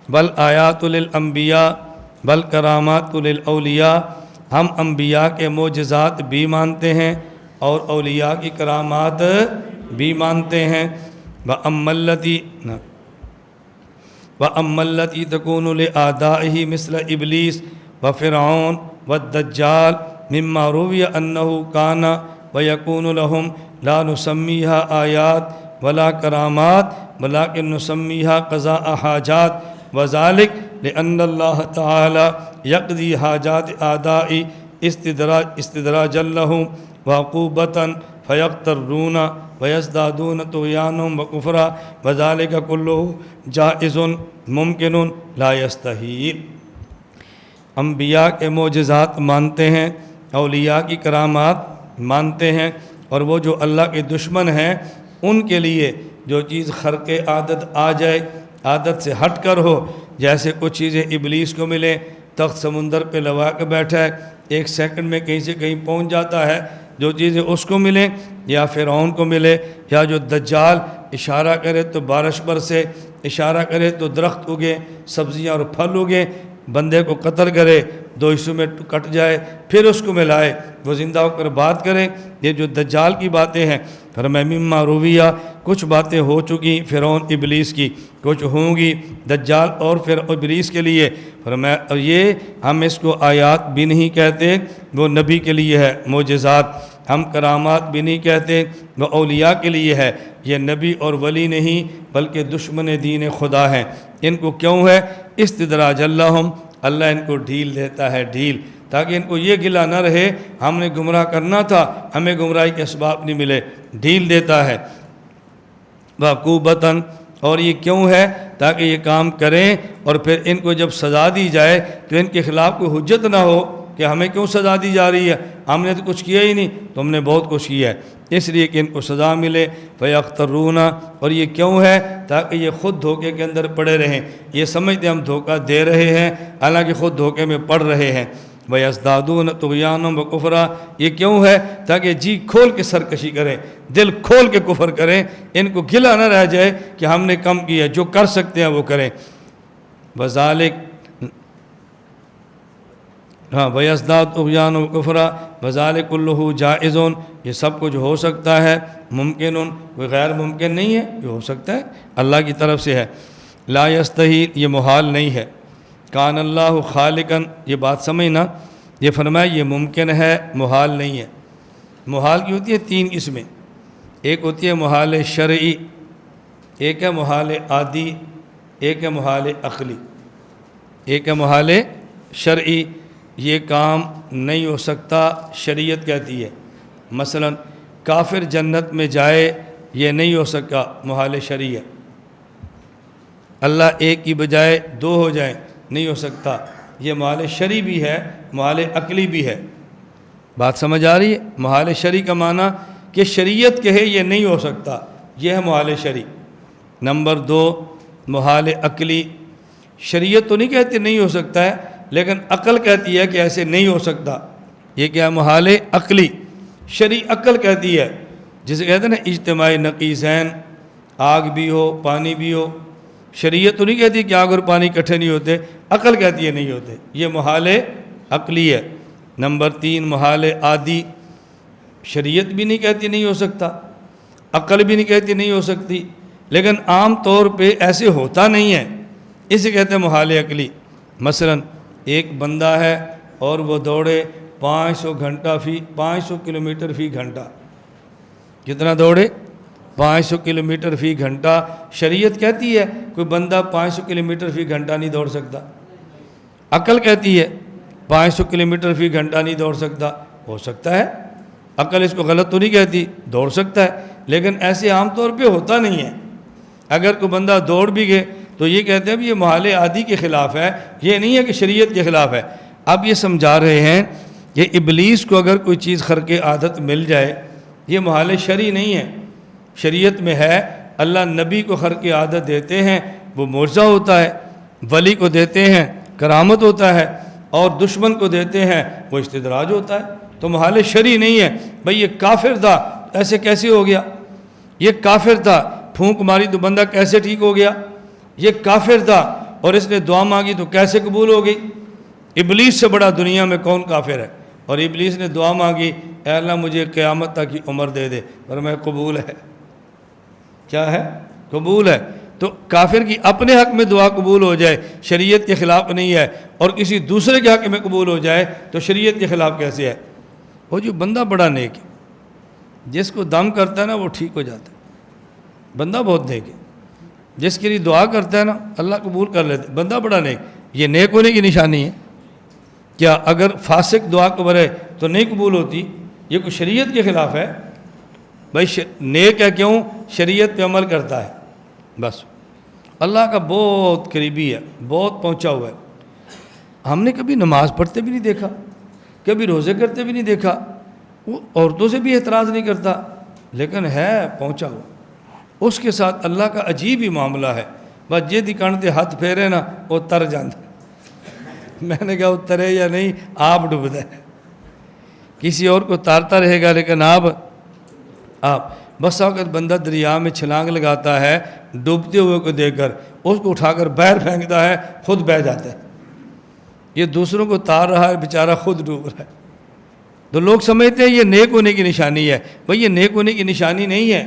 بل آیات للانبیاء بل کرامات للاولیاء، ہم انبیاء کے معجزات بھی مانتے ہیں اور اولیاء کی کرامات بھی مانتے ہیں۔ وَأَمَّا الَّتِي تَكُونُ لِأَعْدَائِهِ مِثْلَ إِبْلِيسَ وَفِرْعَوْنَ وَالدَّجَّالِ مِمَّا رُوِيَ أَنَّهُ كَانَ وَيَكُونُ لَهُمْ لَا نُسَمِّيهَا آيَاتٍ وَلَا كَرَامَاتٍ وَلَكِنْ نُسَمِّيهَا قَضَاءَ حَاجَاتٍ وَذَلِكَ لِأَنَّ اللَّهَ تَعَالَى يَقْضِي حَاجَاتِ أَعْدَائِهِ استدراجا لهم وعقوبة فيغترون ويزدادون طغيانا وكفرا وذلك كله جائز ممکن لا يستحيل۔ انبیاء کے معجزات مانتے ہیں، اولیاء کی کرامات مانتے ہیں، اور وہ جو اللہ کے دشمن ہیں ان کے لیے جو چیز خرق عادت آ جائے، عادت سے ہٹ کر ہو، جیسے کچھ چیزیں ابلیس کو ملے، تخت سمندر پہ لگا کے بیٹھا ہے، ایک سیکنڈ میں کہیں سے کہیں پہنچ جاتا ہے، جو چیزیں اس کو ملیں، یا فرعون کو ملے، یا جو دجال اشارہ کرے تو بارش برسے، اشارہ کرے تو درخت اگے، سبزیاں اور پھل اگے، بندے کو قتل کرے، دو حصوں میں کٹ جائے، پھر اس کو ملائے، وہ زندہ ہو کر بات کرے، یہ جو دجال کی باتیں ہیں۔ فرمایا مما رویہ، کچھ باتیں ہو چکی فرعون ابلیس کی، کچھ ہوں گی دجال اور پھر ابلیس کے لیے۔ فرمایا اور یہ ہم اس کو آیات بھی نہیں کہتے، وہ نبی کے لیے ہے معجزات، ہم کرامات بھی نہیں کہتے، وہ اولیاء کے لیے ہے، یہ نبی اور ولی نہیں بلکہ دشمن دین خدا ہیں۔ ان کو کیوں ہے؟ استدراج لہم، اللہ ان کو ڈھیل دیتا ہے، ڈھیل، تاکہ ان کو یہ گلہ نہ رہے ہم نے گمراہ کرنا تھا، ہمیں گمراہی کے اسباب نہیں ملے، ڈھیل دیتا ہے۔ وعقوبتاً، اور یہ کیوں ہے؟ تاکہ یہ کام کریں اور پھر ان کو جب سزا دی جائے تو ان کے خلاف کوئی حجت نہ ہو کہ ہمیں کیوں سزا دی جا رہی ہے، ہم نے تو کچھ کیا ہی نہیں، تم نے بہت کچھ کیا ہے، اس لیے کہ ان کو سزا ملے۔ فَيَخْتَرُونَ، اور یہ کیوں ہے؟ تاکہ یہ خود دھوکے کے اندر پڑے رہیں، یہ سمجھتے ہم دھوکہ دے رہے ہیں حالانکہ خود دھوکے میں پڑ رہے ہیں۔ وَيَزْدَادُونَ طُغْيَانًا وَكُفْرًا، یہ کیوں ہے؟ تاکہ جی کھول کے سرکشی کریں، دل کھول کے کفر کریں، ان کو گلہ نہ رہ جائے کہ ہم نے کم کیا، جو کر سکتے ہیں وہ کریں۔ وَذَلِكَ، وَيَزْدَادُ طُغْيَانًا وَكُفْرًا وَذَلِكَ كُلُّهُ جَائِزٌ، یہ سب کچھ ہو سکتا ہے، ممکن، کوئی غیر ممکن نہیں ہے، یہ ہو سکتا ہے اللہ کی طرف سے ہے۔ لا يستحیل، یہ محال نہیں ہے۔ کان اللہ خالقاً، یہ بات سمجھنا، یہ فرمایا یہ ممکن ہے، محال نہیں ہے۔ محال کی ہوتی ہے تین قسمیں، ایک ہوتی ہے محال شرعی، ایک ہے محال عادی، ایک ہے محال عقلی۔ ایک ہے محال شرعی، یہ کام نہیں ہو سکتا، شریعت کہتی ہے، مثلا کافر جنت میں جائے، یہ نہیں ہو سکا، محال شرعی ہے۔ اللہ ایک کی بجائے دو ہو جائیں، نہیں ہو سکتا، یہ محال شرعی بھی ہے، محال عقلی بھی ہے۔ بات سمجھ آ رہی ہے؟ محال شرعی کا معنی کہ شریعت کہے یہ نہیں ہو سکتا، یہ ہے محال شرعی۔ نمبر دو محال عقلی، شریعت تو نہیں کہتی نہیں ہو سکتا ہے، لیکن عقل کہتی ہے کہ ایسے نہیں ہو سکتا، یہ کیا ہے؟ محال عقلی۔ شرعی عقل کہتی ہے، جسے کہتے ہیں نا اجتماعی نقیضین، آگ بھی ہو پانی بھی ہو، شریعت تو نہیں کہتی کہ آگ اور پانی اکٹھے نہیں ہوتے، عقل کہتی ہے نہیں ہوتے، یہ محال عقلی ہے۔ نمبر تین محال عادی، شریعت بھی نہیں کہتی نہیں ہو سکتا، عقل بھی نہیں کہتی نہیں ہو سکتی، لیکن عام طور پہ ایسے ہوتا نہیں ہے، اسے کہتے ہیں محال عقلی۔ مثلا ایک بندہ ہے اور وہ دوڑے 500 کلومیٹر فی گھنٹہ، کتنا دوڑے؟ 500 کلومیٹر فی گھنٹہ۔ شریعت کہتی ہے کوئی بندہ 500 کلومیٹر فی گھنٹہ نہیں دوڑ سکتا، عقل کہتی ہے 500 کلومیٹر فی گھنٹہ نہیں دوڑ سکتا، ہو سکتا ہے، عقل اس کو غلط تو نہیں کہتی، دوڑ سکتا ہے، لیکن ایسے عام طور پہ ہوتا نہیں ہے۔ اگر کوئی بندہ دوڑ بھی گئے تو یہ کہتے ہیں یہ محال عادی کے خلاف ہے، یہ نہیں ہے کہ شریعت کے خلاف ہے۔ اب یہ سمجھا رہے ہیں کہ ابلیس کو اگر کوئی چیز خرق عادت مل جائے، یہ محال شرعی نہیں ہے، شریعت میں ہے، اللہ نبی کو خرق عادت دیتے ہیں، وہ معجزہ ہوتا ہے، ولی کو دیتے ہیں کرامت ہوتا ہے، اور دشمن کو دیتے ہیں وہ استدراج ہوتا ہے، تو محال شرعی نہیں ہے۔ بھئی یہ کافر تھا، ایسے کیسے ہو گیا؟ یہ کافر تھا، پھونک ماری تو بندہ کیسے ٹھیک ہو گیا؟ یہ کافر تھا، اور اس نے دعا مانگی تو کیسے قبول ہو گئی؟ ابلیس سے بڑا دنیا میں کون کافر ہے؟ اور ابلیس نے دعا مانگی، اے اللہ مجھے قیامت تک کی عمر دے دے، اور میں قبول ہے، کیا ہے؟ قبول ہے۔ تو کافر کی اپنے حق میں دعا قبول ہو جائے، شریعت کے خلاف نہیں ہے، اور کسی دوسرے کے حق میں قبول ہو جائے تو شریعت کے خلاف کیسے ہے؟ وہ جو بندہ بڑا نیک ہے، جس کو دم کرتا ہے نا وہ ٹھیک ہو جاتا ہے، بندہ بہت نیک ہے، جس کے لیے دعا کرتا ہے نا اللہ قبول کر لیتے، بندہ بڑا نیک۔ یہ نیک ہونے کی نشانی ہے۔ کیا اگر فاسق دعا کرے تو نہیں قبول ہوتی؟ یہ کوئی شریعت کے خلاف ہے؟ بھائی نیک ہے کیوں؟ شریعت پہ عمل کرتا ہے، بس اللہ کا بہت قریبی ہے، بہت پہنچا ہوا ہے۔ ہم نے کبھی نماز پڑھتے بھی نہیں دیکھا، کبھی روزے کرتے بھی نہیں دیکھا، وہ عورتوں سے بھی اعتراض نہیں کرتا، لیکن ہے پہنچا ہوا۔ اس کے ساتھ اللہ کا عجیب ہی معاملہ ہے، بس جے دی کن تے ہاتھ پھیرے نا وہ تر جاندہ۔ میں نے کہا اترے یا نہیں، آپ ڈوبتا ہے، کسی اور کو تارتا رہے گا لیکن آپ بس اوقات بندہ دریا میں چھلانگ لگاتا ہے، ڈوبتے ہوئے کو دیکھ کر اس کو اٹھا کر باہر پھینکتا ہے، خود بہہ جاتا ہے۔ یہ دوسروں کو تار رہا ہے، بیچارہ خود ڈوب رہا ہے۔ تو لوگ سمجھتے ہیں یہ نیک ہونے کی نشانی ہے، بھئی یہ نیک ہونے کی نشانی نہیں ہے۔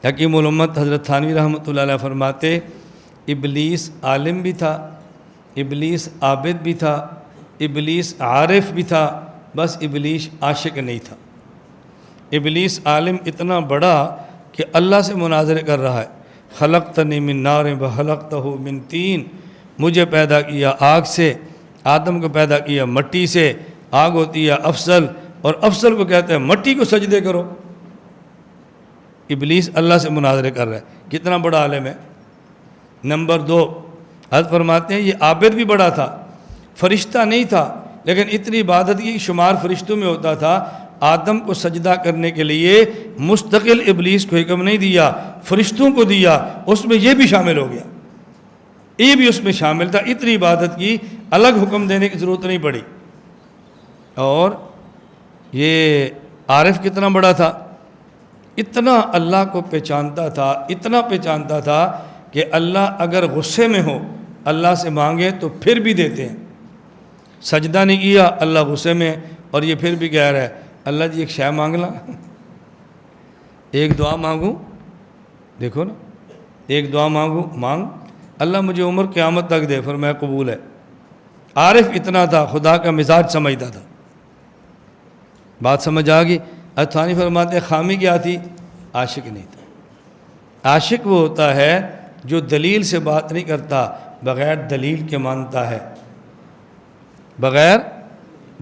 حکیم الامت حضرت تھانوی رحمۃ اللہ علیہ فرماتے، ابلیس عالم بھی تھا، ابلیس عابد بھی تھا، ابلیس عارف بھی تھا، بس ابلیس عاشق نہیں تھا۔ ابلیس عالم اتنا بڑا کہ اللہ سے مناظرے کر رہا ہے، خلقتنی من نار وخلقتہ من طین، مجھے پیدا کیا آگ سے، آدم کو پیدا کیا مٹی سے، آگ ہوتی ہے افضل، اور افضل کو کہتے ہیں مٹی کو سجدے کرو۔ ابلیس اللہ سے مناظرے کر رہا ہے، کتنا بڑا عالم ہے۔ نمبر 2، حضرت فرماتے ہیں یہ عابد بھی بڑا تھا، فرشتہ نہیں تھا، لیکن اتنی عبادت کی شمار فرشتوں میں ہوتا تھا۔ آدم کو سجدہ کرنے کے لیے مستقل ابلیس کو حکم نہیں دیا، فرشتوں کو دیا، اس میں یہ بھی شامل ہو گیا، یہ بھی اس میں شامل تھا۔ اتنی عبادت کی، الگ حکم دینے کی ضرورت نہیں پڑی۔ اور یہ عارف کتنا بڑا تھا، اتنا اللہ کو پہچانتا تھا، اتنا پہچانتا تھا کہ اللہ اگر غصے میں ہو، اللہ سے مانگے تو پھر بھی دیتے ہیں۔ سجدہ نہیں کیا، اللہ غصے میں، اور یہ پھر بھی کہہ رہا ہے اللہ جی ایک شے مانگ لا، ایک دعا مانگوں، دیکھو نا، ایک دعا مانگوں، مانگ، اللہ مجھے عمر قیامت تک دے، فرمایا قبول ہے۔ عارف اتنا تھا، خدا کا مزاج سمجھتا تھا۔ بات سمجھ آ گئی؟ اتھانی فرماتے ہیں خامی کیا تھی؟ عاشق نہیں تھا۔ عاشق وہ ہوتا ہے جو دلیل سے بات نہیں کرتا، بغیر دلیل کے مانتا ہے، بغیر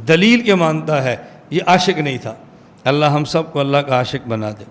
دلیل کے مانتا ہے، یہ عاشق نہیں تھا۔ اللہ ہم سب کو اللہ کا عاشق بنا دے۔